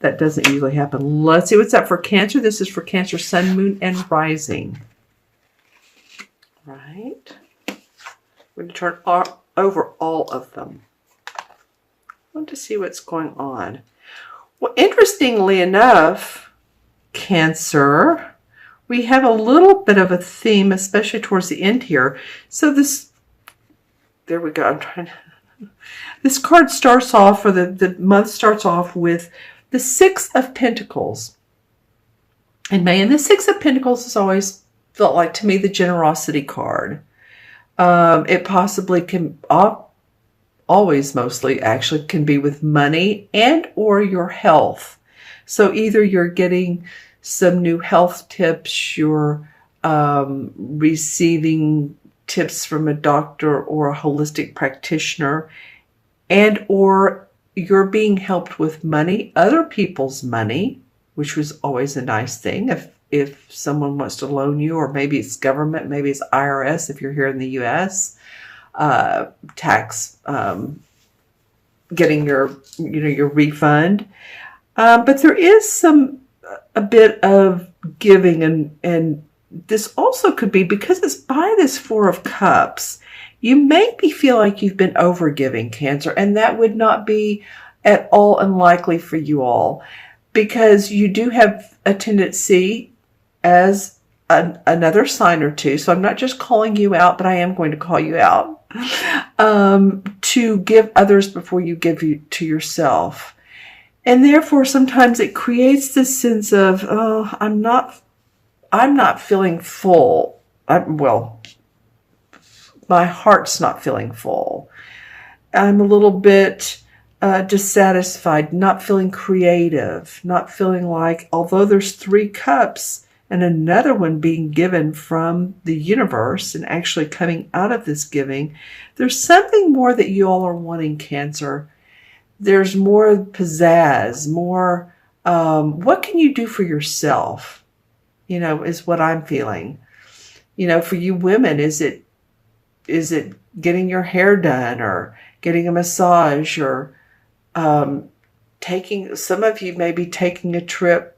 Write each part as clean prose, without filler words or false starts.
that doesn't usually happen. Let's see what's up for Cancer. This is for Cancer, Sun, Moon, and Rising. Right. We're going to turn over all of them. I want to see what's going on. Well, interestingly enough, Cancer, we have a little bit of a theme, especially towards the end here. So this, there we go. This card starts off, or the month starts off with the Six of Pentacles in May. And the Six of Pentacles has always felt like, to me, the generosity card. It possibly can, always mostly actually, can be with money and or your health. So either you're getting some new health tips, you're receiving tips from a doctor or a holistic practitioner, and or you're being helped with money, other people's money, which was always a nice thing. If someone wants to loan you, or maybe it's government, maybe it's IRS if you're here in the U.S., tax, getting your refund. But there is a bit of giving, and this also could be, because it's by this Four of Cups, you maybe feel like you've been overgiving, Cancer, and that would not be at all unlikely for you all, because you do have a tendency, as another sign or two, so I'm not just calling you out, but I am going to call you out, to give others before you give to yourself. And therefore, sometimes it creates this sense of, oh, I'm not feeling full. My heart's not feeling full. I'm a little bit dissatisfied, not feeling creative, not feeling like, although there's 3 cups and another one being given from the universe and actually coming out of this giving, there's something more that you all are wanting, Cancer. There's more pizzazz, more, what can you do for yourself? Is what I'm feeling. For you women, is it getting your hair done, or getting a massage, or some of you may be taking a trip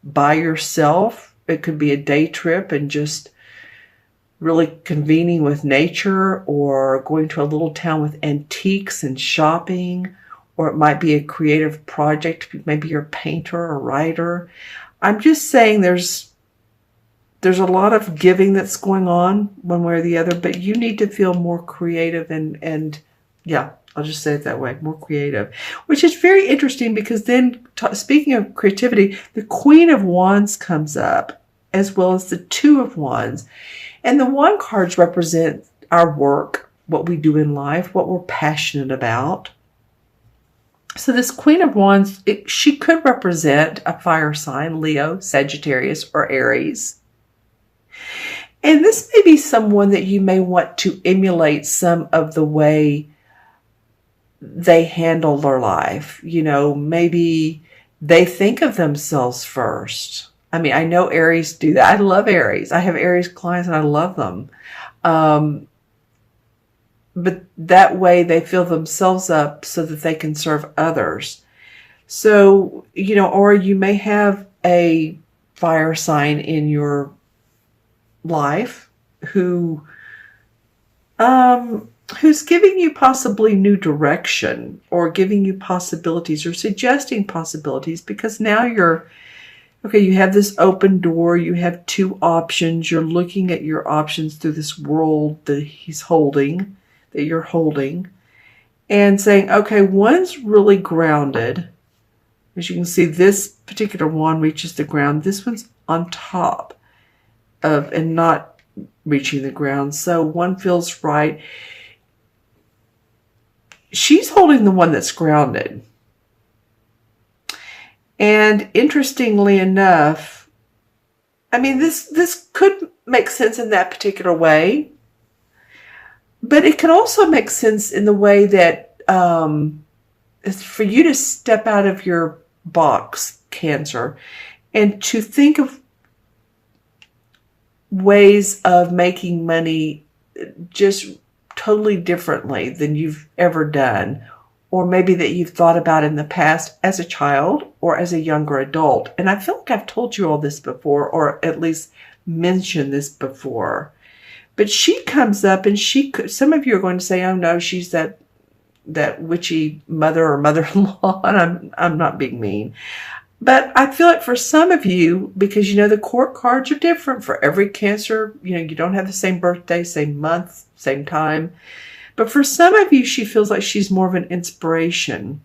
by yourself. It could be a day trip and just really convening with nature, or going to a little town with antiques and shopping, or it might be a creative project. Maybe you're a painter or writer. I'm just saying there's a lot of giving that's going on one way or the other, but you need to feel more creative and yeah, I'll just say it that way, more creative, which is very interesting, because then, speaking of creativity, the Queen of Wands comes up, as well as the Two of Wands. And the Wand cards represent our work, what we do in life, what we're passionate about. So this Queen of Wands, she could represent a fire sign, Leo, Sagittarius, or Aries. And this may be someone that you may want to emulate some of the way they handle their life. Maybe they think of themselves first. I mean, I know Aries do that. I love Aries. I have Aries clients and I love them. But that way they fill themselves up so that they can serve others. So, or you may have a fire sign in your life who's giving you possibly new direction, or giving you possibilities, or suggesting possibilities, because now you have this open door, you have 2 options, you're looking at your options through this world that you're holding, and saying, okay, one's really grounded. As you can see, this particular wand reaches the ground. This one's on top of and not reaching the ground. So one feels right. She's holding the one that's grounded. And interestingly enough, I mean, this could make sense in that particular way, but it can also make sense in the way that it's for you to step out of your box, Cancer, and to think of ways of making money just totally differently than you've ever done, or maybe that you've thought about in the past as a child or as a younger adult. And I feel like I've told you all this before, or at least mentioned this before. But she comes up and some of you are going to say, oh no, she's that witchy mother or mother-in-law, and I'm not being mean. But I feel like for some of you, because the court cards are different for every Cancer, you don't have the same birthday, same month, same time. But for some of you, she feels like she's more of an inspiration.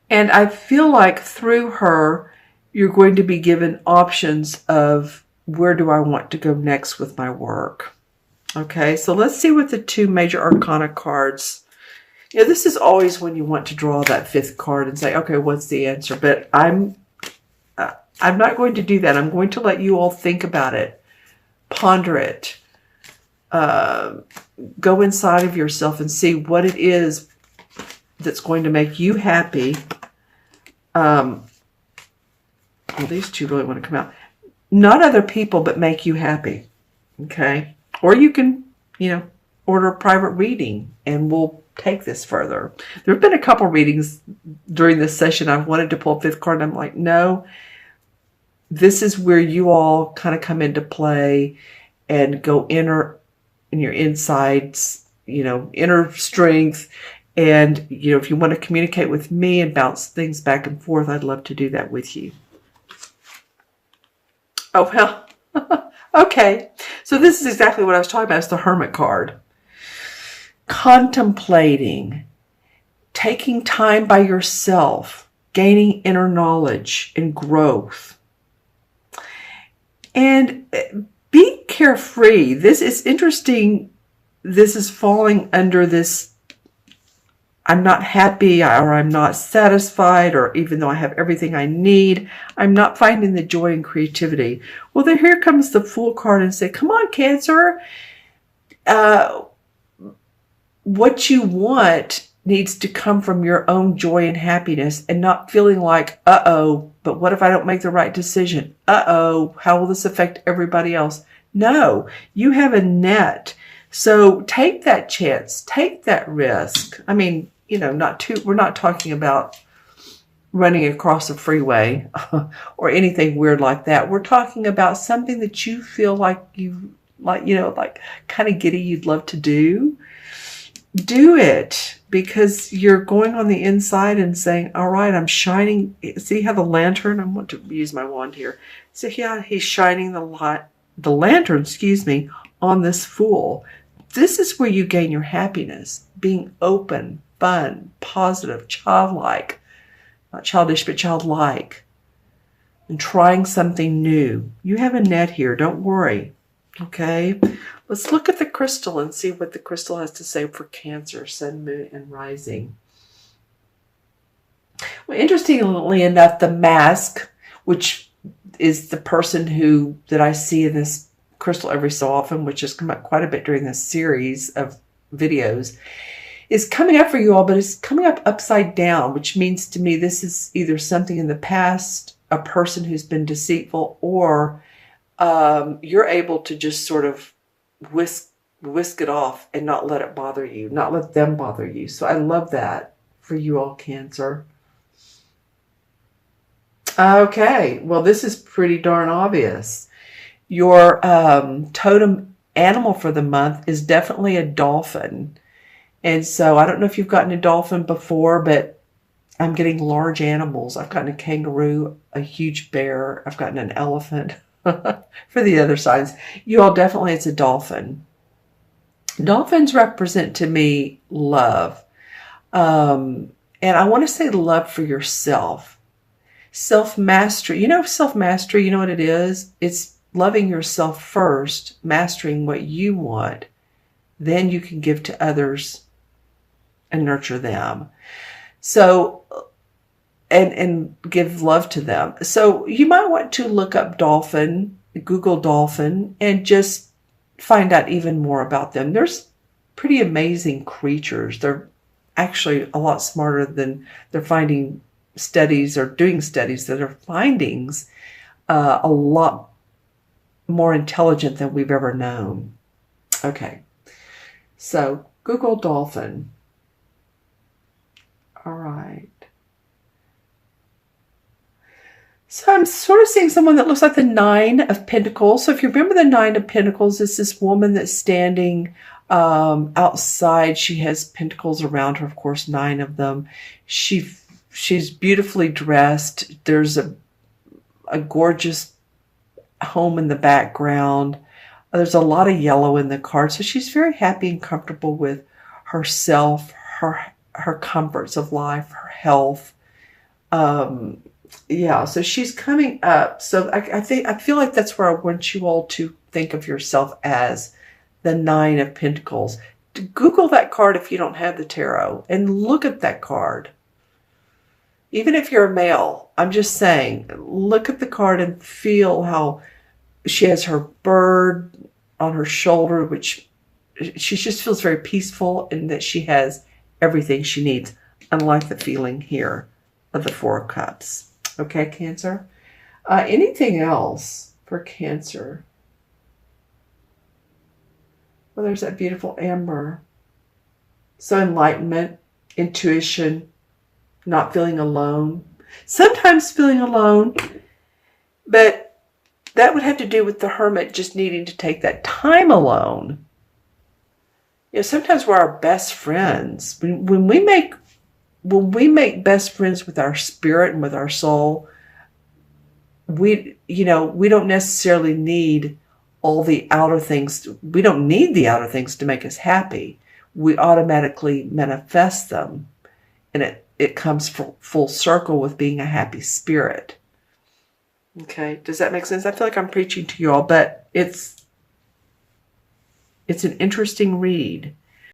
And I feel like through her, you're going to be given options of where do I want to go next with my work. Okay, so let's see what the 2 major arcana cards. This is always when you want to draw that 5th card and say, okay, what's the answer? But I'm not going to do that. I'm going to let you all think about it, ponder it, go inside of yourself and see what it is that's going to make you happy. Well, these 2 really want to come out. Not other people, but make you happy. Okay? Or you can, order a private reading and we'll take this further. There have been a couple readings during this session. I've wanted to pull a 5th card and I'm like, no, this is where you all kind of come into play and go in your insides, inner strength. And, if you want to communicate with me and bounce things back and forth, I'd love to do that with you. Oh, well, okay. So this is exactly what I was talking about. It's the Hermit card. Contemplating, taking time by yourself, gaining inner knowledge and growth. And being carefree. This is interesting. This is falling under this I'm not happy or I'm not satisfied, or even though I have everything I need, I'm not finding the joy and creativity. Well, here comes the Fool card and say, come on, Cancer. What you want needs to come from your own joy and happiness and not feeling like, uh-oh, but what if I don't make the right decision? Uh-oh, how will this affect everybody else? No, you have a net. So take that chance, take that risk. I mean, we're not talking about running across a freeway or anything weird like that. We're talking about something that you feel like kind of giddy you'd love to do. Do it, because you're going on the inside and saying, all right, I'm shining. See how the lantern, I want to use my wand here. So yeah, he's shining the lantern, on this Fool. This is where you gain your happiness, being open, fun, positive, childlike, not childish, but childlike, and trying something new. You have a net here. Don't worry. Okay. Let's look at the crystal and see what the crystal has to say for Cancer, Sun, Moon, and Rising. Well, interestingly enough, the Mask, which is the person that I see in this crystal every so often, which has come up quite a bit during this series of videos, is coming up for you all, but it's coming up upside down, which means to me this is either something in the past, a person who's been deceitful, or you're able to just sort of whisk it off and not let it bother you, not let them bother you. So I love that for you all, Cancer. Okay, well, this is pretty darn obvious. Your totem animal for the month is definitely a dolphin. And so I don't know if you've gotten a dolphin before, but I'm getting large animals. I've gotten a kangaroo, a huge bear. I've gotten an elephant for the other signs. You all definitely, it's a dolphin. Dolphins represent to me love. And I want to say love for yourself. Self-mastery. Self-mastery, you know what it is? It's loving yourself first, mastering what you want. Then you can give to others and nurture them. So, and give love to them. So you might want to look up dolphin, Google dolphin, and just find out even more about them. There's pretty amazing creatures. They're actually a lot smarter than they're finding studies or doing studies that are findings a lot more intelligent than we've ever known. Okay. So Google dolphin. All right. So I'm sort of seeing someone that looks like the Nine of Pentacles. So if you remember the Nine of Pentacles, it's this woman that's standing outside. She has pentacles around her, of course, 9 of them. She's beautifully dressed. There's a gorgeous home in the background. There's a lot of yellow in the card. So she's very happy and comfortable with herself, her comforts of life, her health. Yeah, so she's coming up. So I feel like that's where I want you all to think of yourself as the Nine of Pentacles. Google that card if you don't have the tarot and look at that card. Even if you're a male, I'm just saying, look at the card and feel how she has her bird on her shoulder, which she just feels very peaceful and that she has everything she needs, unlike the feeling here of the Four of Cups. Okay, Cancer? Anything else for Cancer? Well, there's that beautiful amber. So enlightenment, intuition, not feeling alone. Sometimes feeling alone, but that would have to do with the Hermit just needing to take that time alone. You know, sometimes we're our best friends. When we make best friends with our spirit and with our soul, we don't necessarily need all the outer things. We don't need the outer things to make us happy. We automatically manifest them. And it comes full circle with being a happy spirit. Okay, does that make sense? I feel like I'm preaching to you all, but it's an interesting read.